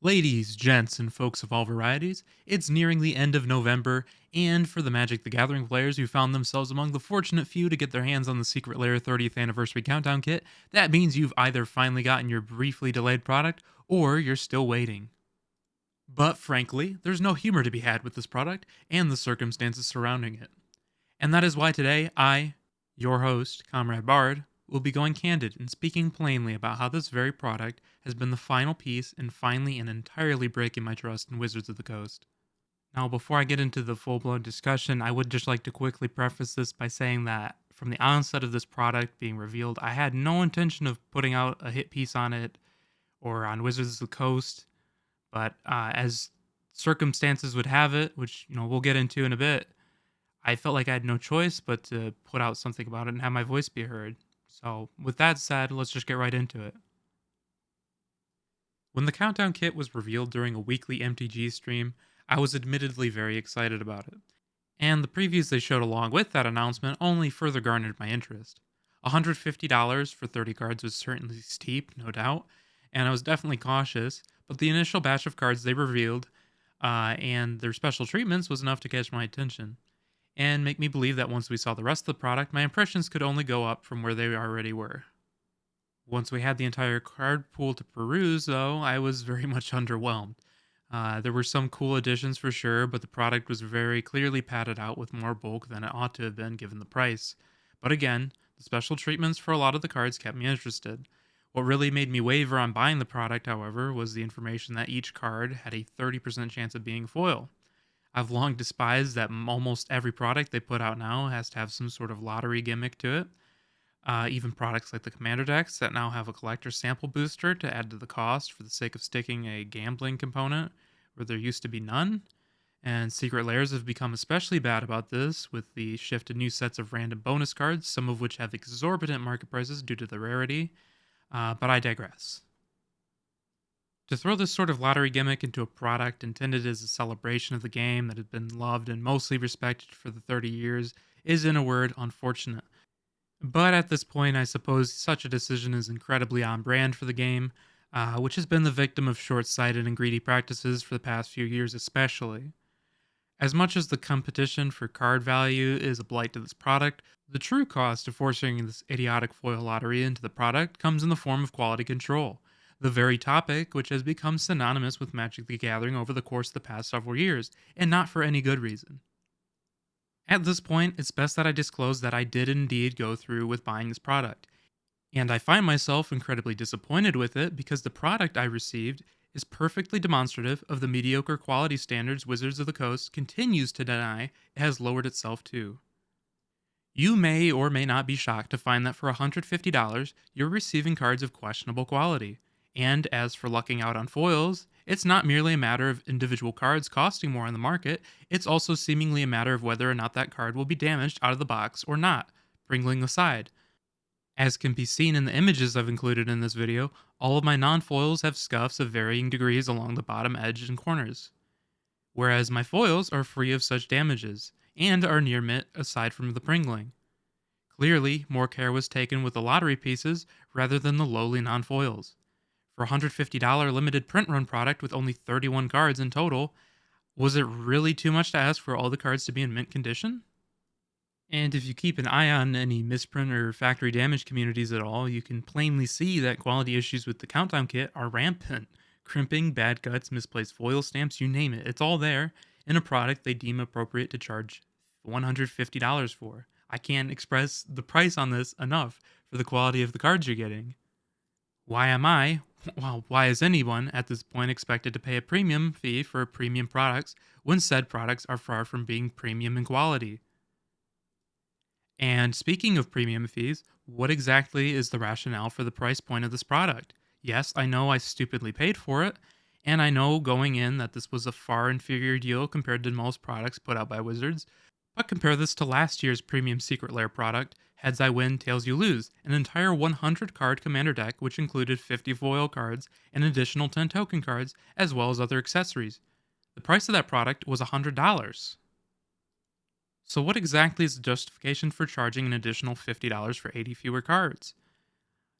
Ladies, gents, and folks of all varieties, it's nearing the end of November, and for the Magic the Gathering players who found themselves among the fortunate few to get their hands on the Secret Lair 30th Anniversary Countdown Kit, that means you've either finally gotten your briefly delayed product, or you're still waiting. But frankly, there's no humor to be had with this product and the circumstances surrounding it. And that is why today your host, Comrade Bard, will be going candid and speaking plainly about how this very product has been the final piece in finally and entirely breaking my trust in Wizards of the Coast. Now, before I get into the full blown discussion, I would just like to quickly preface this by saying that from the onset of this product being revealed, I had no intention of putting out a hit piece on it or on Wizards of the Coast, but as circumstances would have it, which we'll get into in a bit, I felt like I had no choice but to put out something about it and have my voice be heard. So, with that said, let's just get right into it. When the Countdown Kit was revealed during a weekly MTG stream, I was admittedly very excited about it. And the previews they showed along with that announcement only further garnered my interest. $150 for 30 cards was certainly steep, no doubt, and I was definitely cautious, but the initial batch of cards they revealed and their special treatments was enough to catch my attention and make me believe that once we saw the rest of the product, my impressions could only go up from where they already were. Once we had the entire card pool to peruse, though, I was very much underwhelmed. There were some cool additions for sure, but the product was very clearly padded out with more bulk than it ought to have been given the price. But again, the special treatments for a lot of the cards kept me interested. What really made me waver on buying the product, however, was the information that each card had a 30% chance of being foil. I've long despised that almost every product they put out now has to have some sort of lottery gimmick to it. Even products like the Commander decks that now have a collector sample booster to add to the cost for the sake of sticking a gambling component where there used to be none. And Secret Lairs have become especially bad about this with the shift to new sets of random bonus cards, some of which have exorbitant market prices due to the rarity. But I digress. To throw this sort of lottery gimmick into a product intended as a celebration of the game that had been loved and mostly respected for the 30 years is, in a word, unfortunate. But at this point, I suppose such a decision is incredibly on brand for the game, which has been the victim of short sighted and greedy practices for the past few years, especially. As much as the competition for card value is a blight to this product, the true cost of forcing this idiotic foil lottery into the product comes in the form of quality control, the very topic which has become synonymous with Magic the Gathering over the course of the past several years, and not for any good reason. At this point, it's best that I disclose that I did indeed go through with buying this product, and I find myself incredibly disappointed with it because the product I received is perfectly demonstrative of the mediocre quality standards Wizards of the Coast continues to deny it has lowered itself to. You may or may not be shocked to find that for $150, you're receiving cards of questionable quality. And as for lucking out on foils, it's not merely a matter of individual cards costing more on the market, it's also seemingly a matter of whether or not that card will be damaged out of the box or not, Pringling aside. As can be seen in the images I've included in this video, all of my non-foils have scuffs of varying degrees along the bottom edge and corners, whereas my foils are free of such damages, and are near mint aside from the Pringling. Clearly, more care was taken with the lottery pieces rather than the lowly non-foils. For a $150 limited print run product with only 31 cards in total, was it really too much to ask for all the cards to be in mint condition? And if you keep an eye on any misprint or factory damage communities at all, you can plainly see that quality issues with the Countdown Kit are rampant. Crimping, bad cuts, misplaced foil stamps, you name it, it's all there in a product they deem appropriate to charge $150 for. I can't express the price on this enough for the quality of the cards you're getting. Why am I, well, why is anyone at this point expected to pay a premium fee for premium products when said products are far from being premium in quality? And speaking of premium fees, what exactly is the rationale for the price point of this product? Yes, I know I stupidly paid for it, and I know going in that this was a far inferior deal compared to most products put out by Wizards, but compare this to last year's premium Secret Lair product, Heads I Win, Tails You Lose, an entire 100 card commander deck which included 50 foil cards and additional 10 token cards, as well as other accessories. The price of that product was $100. So, what exactly is the justification for charging an additional $50 for 80 fewer cards?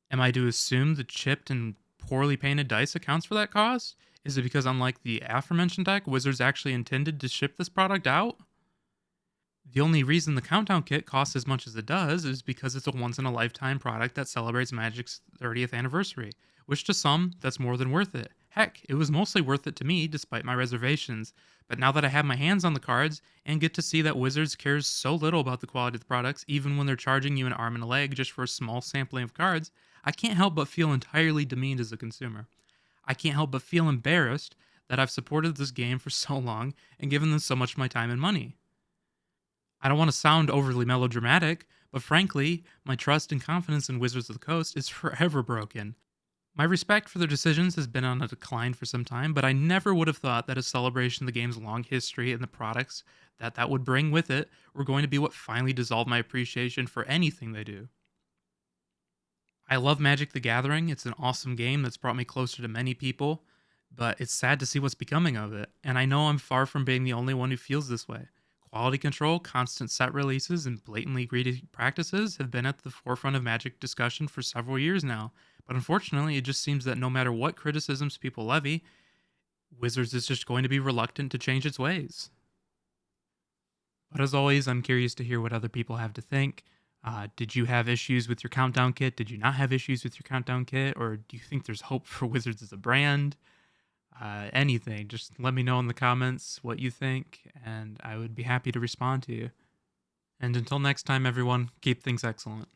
Am I to assume the chipped and poorly painted dice accounts for that cost? Is it because, unlike the aforementioned deck, Wizards actually intended to ship this product out? The only reason the Countdown Kit costs as much as it does is because it's a once in a lifetime product that celebrates Magic's 30th anniversary, which to some, that's more than worth it. Heck, it was mostly worth it to me despite my reservations. But now that I have my hands on the cards and get to see that Wizards cares so little about the quality of the products, even when they're charging you an arm and a leg just for a small sampling of cards, I can't help but feel entirely demeaned as a consumer. I can't help but feel embarrassed that I've supported this game for so long and given them so much of my time and money. I don't want to sound overly melodramatic, but frankly, my trust and confidence in Wizards of the Coast is forever broken. My respect for their decisions has been on a decline for some time, but I never would have thought that a celebration of the game's long history and the products that would bring with it were going to be what finally dissolved my appreciation for anything they do. I love Magic the Gathering. It's an awesome game that's brought me closer to many people, but it's sad to see what's becoming of it. And I know I'm far from being the only one who feels this way. Quality control, constant set releases, and blatantly greedy practices have been at the forefront of Magic discussion for several years now. But unfortunately, it just seems that no matter what criticisms people levy, Wizards is just going to be reluctant to change its ways. But as always, I'm curious to hear what other people have to think. Did you have issues with your countdown kit? Did you not have issues with your countdown kit? Or do you think there's hope for Wizards as a brand? Anything. Just let me know in the comments what you think, and I would be happy to respond to you. And until next time, everyone, keep things excellent.